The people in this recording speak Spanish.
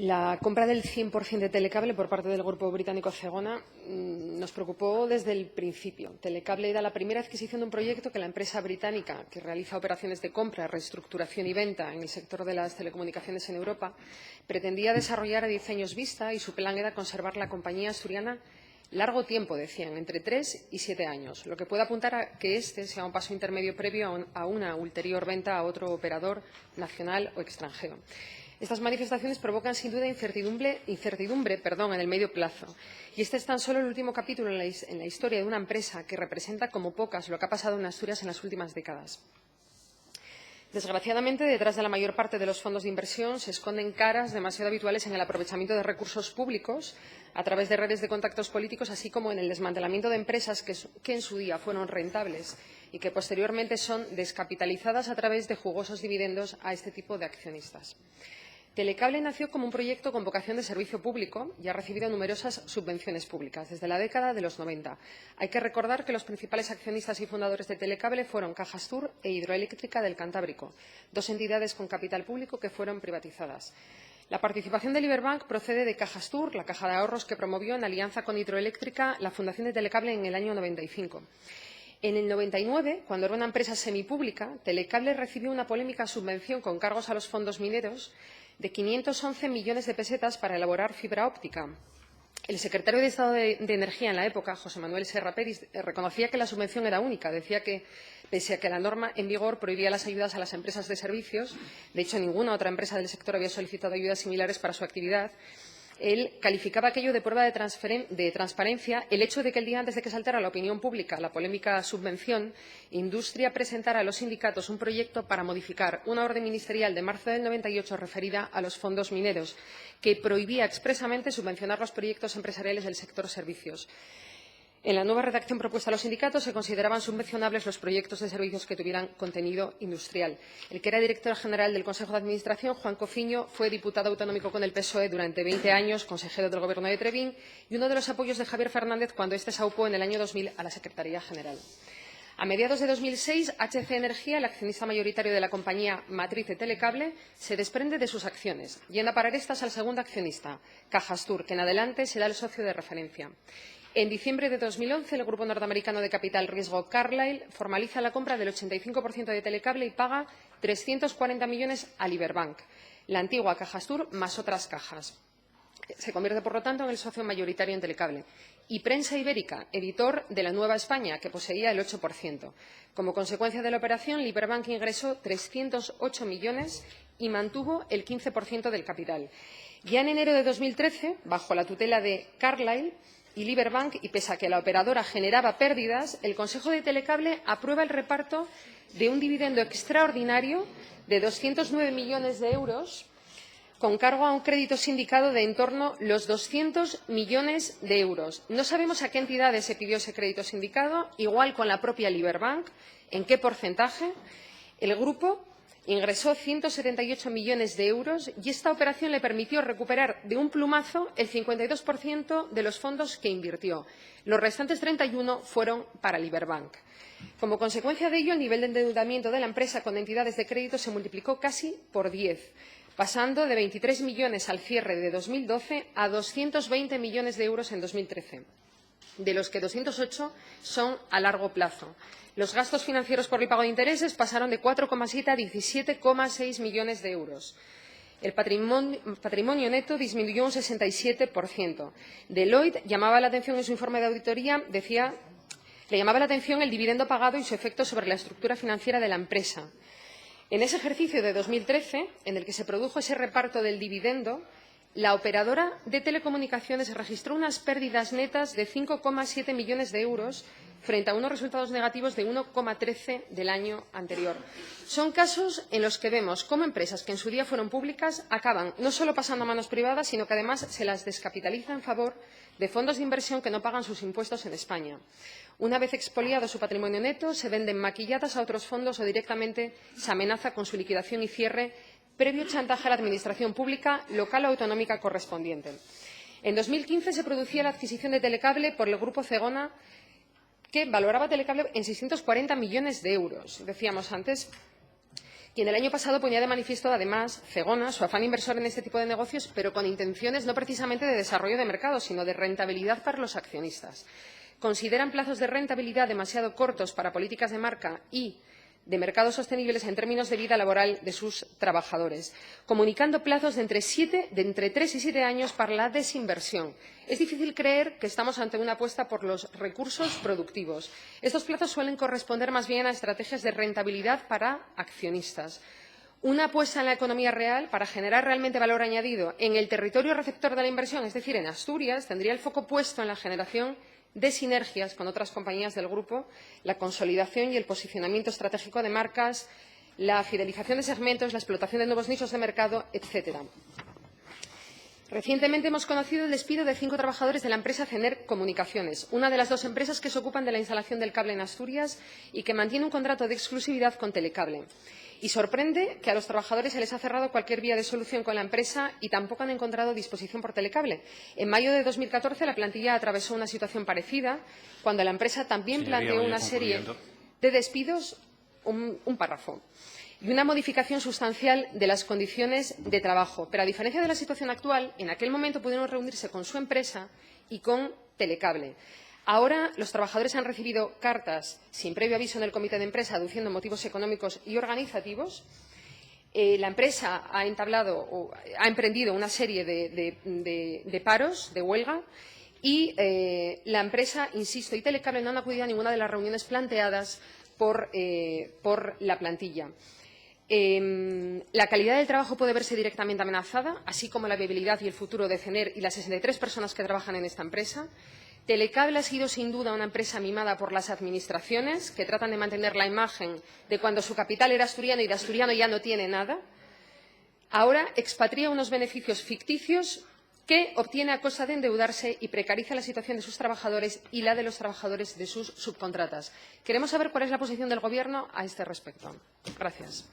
La compra del 100% de Telecable por parte del grupo británico Zegona nos preocupó desde el principio. Telecable era la primera adquisición de un proyecto que la empresa británica, que realiza operaciones de compra, reestructuración y venta en el sector de las telecomunicaciones en Europa, pretendía desarrollar a 10 años vista y su plan era conservar la compañía asturiana largo tiempo, decían, entre 3 y 7 años, lo que puede apuntar a que este sea un paso intermedio previo a una ulterior venta a otro operador nacional o extranjero. Estas manifestaciones provocan, sin duda, incertidumbre en el medio plazo. Y este es tan solo el último capítulo en la historia de una empresa que representa como pocas lo que ha pasado en Asturias en las últimas décadas. Desgraciadamente, detrás de la mayor parte de los fondos de inversión se esconden caras demasiado habituales en el aprovechamiento de recursos públicos a través de redes de contactos políticos, así como en el desmantelamiento de empresas que en su día fueron rentables y que posteriormente son descapitalizadas a través de jugosos dividendos a este tipo de accionistas. Telecable nació como un proyecto con vocación de servicio público y ha recibido numerosas subvenciones públicas desde la década de los 90. Hay que recordar que los principales accionistas y fundadores de Telecable fueron Cajastur e Hidroeléctrica del Cantábrico, dos entidades con capital público que fueron privatizadas. La participación de Liberbank procede de Cajastur, la caja de ahorros que promovió en alianza con Hidroeléctrica la fundación de Telecable en el año 95. En el 99, cuando era una empresa semipública, Telecable recibió una polémica subvención con cargos a los fondos mineros de 511 millones de pesetas para elaborar fibra óptica. El secretario de Estado de Energía en la época, José Manuel Serra Peris, reconocía que la subvención era única. Decía que, pese a que la norma en vigor prohibía las ayudas a las empresas de servicios, de hecho, ninguna otra empresa del sector había solicitado ayudas similares para su actividad, él calificaba aquello de prueba de transparencia el hecho de que el día antes de que saltara a la opinión pública la polémica subvención, Industria presentara a los sindicatos un proyecto para modificar una orden ministerial de marzo del 98 referida a los fondos mineros, que prohibía expresamente subvencionar los proyectos empresariales del sector servicios. En la nueva redacción propuesta a los sindicatos se consideraban subvencionables los proyectos de servicios que tuvieran contenido industrial. El que era director general del Consejo de Administración, Juan Cofiño, fue diputado autonómico con el PSOE durante 20 años, consejero del Gobierno de Trevín y uno de los apoyos de Javier Fernández cuando éste se aupó en el año 2000 a la Secretaría General. A mediados de 2006, HC Energía, el accionista mayoritario de la compañía matriz de Telecable, se desprende de sus acciones, yendo a parar estas al segundo accionista, Cajastur, que en adelante será el socio de referencia. En diciembre de 2011, el grupo norteamericano de capital riesgo Carlyle formaliza la compra del 85% de Telecable y paga 340 millones a Liberbank, la antigua Cajastur más otras cajas. Se convierte, por lo tanto, en el socio mayoritario en Telecable. Y Prensa Ibérica, editor de La Nueva España, que poseía el 8%. Como consecuencia de la operación, Liberbank ingresó 308 millones y mantuvo el 15% del capital. Ya en enero de 2013, bajo la tutela de Carlyle y Liberbank, y pese a que la operadora generaba pérdidas, el Consejo de Telecable aprueba el reparto de un dividendo extraordinario de 209 millones de euros con cargo a un crédito sindicado de en torno a los 200 millones de euros. No sabemos a qué entidades se pidió ese crédito sindicado, igual con la propia Liberbank, en qué porcentaje. El grupo ingresó 178 millones de euros y esta operación le permitió recuperar de un plumazo el 52% de los fondos que invirtió. Los restantes 31 fueron para Liberbank. Como consecuencia de ello, el nivel de endeudamiento de la empresa con entidades de crédito se multiplicó casi por 10, pasando de 23 millones al cierre de 2012 a 220 millones de euros en 2013, de los que 208 son a largo plazo. Los gastos financieros por el pago de intereses pasaron de 4,7 a 17,6 millones de euros. El patrimonio neto disminuyó un 67%. Deloitte llamaba la atención en su informe de auditoría, le llamaba la atención el dividendo pagado y su efecto sobre la estructura financiera de la empresa. En ese ejercicio de 2013, en el que se produjo ese reparto del dividendo, la operadora de telecomunicaciones registró unas pérdidas netas de 5,7 millones de euros frente a unos resultados negativos de 1,13 del año anterior. Son casos en los que vemos cómo empresas que en su día fueron públicas acaban no solo pasando a manos privadas, sino que además se las descapitaliza en favor de fondos de inversión que no pagan sus impuestos en España. Una vez expoliado su patrimonio neto, se venden maquilladas a otros fondos o directamente se amenaza con su liquidación y cierre previo chantaje a la administración pública local o autonómica correspondiente. En 2015 se producía la adquisición de Telecable por el grupo Zegona, que valoraba Telecable en 640 millones de euros. Decíamos antes Y en el año pasado ponía de manifiesto, además, Zegona, su afán inversor en este tipo de negocios, pero con intenciones no precisamente de desarrollo de mercado, sino de rentabilidad para los accionistas. Consideran plazos de rentabilidad demasiado cortos para políticas de marca y de mercados sostenibles en términos de vida laboral de sus trabajadores, comunicando plazos de entre 3 y 7 años para la desinversión. Es difícil creer que estamos ante una apuesta por los recursos productivos. Estos plazos suelen corresponder más bien a estrategias de rentabilidad para accionistas. Una apuesta en la economía real para generar realmente valor añadido en el territorio receptor de la inversión, es decir, en Asturias, tendría el foco puesto en la generación de sinergias con otras compañías del grupo, la consolidación y el posicionamiento estratégico de marcas, la fidelización de segmentos, la explotación de nuevos nichos de mercado, etcétera. Recientemente hemos conocido el despido de 5 trabajadores de la empresa CENER Comunicaciones, una de las 2 empresas que se ocupan de la instalación del cable en Asturias y que mantiene un contrato de exclusividad con Telecable. Y sorprende que a los trabajadores se les ha cerrado cualquier vía de solución con la empresa y tampoco han encontrado disposición por Telecable. En mayo de 2014 la plantilla atravesó una situación parecida cuando la empresa también planteó una serie de despidos, un párrafo, y una modificación sustancial de las condiciones de trabajo. Pero, a diferencia de la situación actual, en aquel momento pudieron reunirse con su empresa y con Telecable. Ahora los trabajadores han recibido cartas sin previo aviso en el comité de empresa aduciendo motivos económicos y organizativos. La empresa ha emprendido una serie de paros, de huelga, y la empresa, insisto, y Telecable no han acudido a ninguna de las reuniones planteadas por la plantilla. La calidad del trabajo puede verse directamente amenazada, así como la viabilidad y el futuro de CENER y las 63 personas que trabajan en esta empresa. Telecable ha sido, sin duda, una empresa mimada por las administraciones, que tratan de mantener la imagen de cuando su capital era asturiano y de asturiano ya no tiene nada. Ahora expatría unos beneficios ficticios que obtiene a costa de endeudarse y precariza la situación de sus trabajadores y la de los trabajadores de sus subcontratas. Queremos saber cuál es la posición del Gobierno a este respecto. Gracias.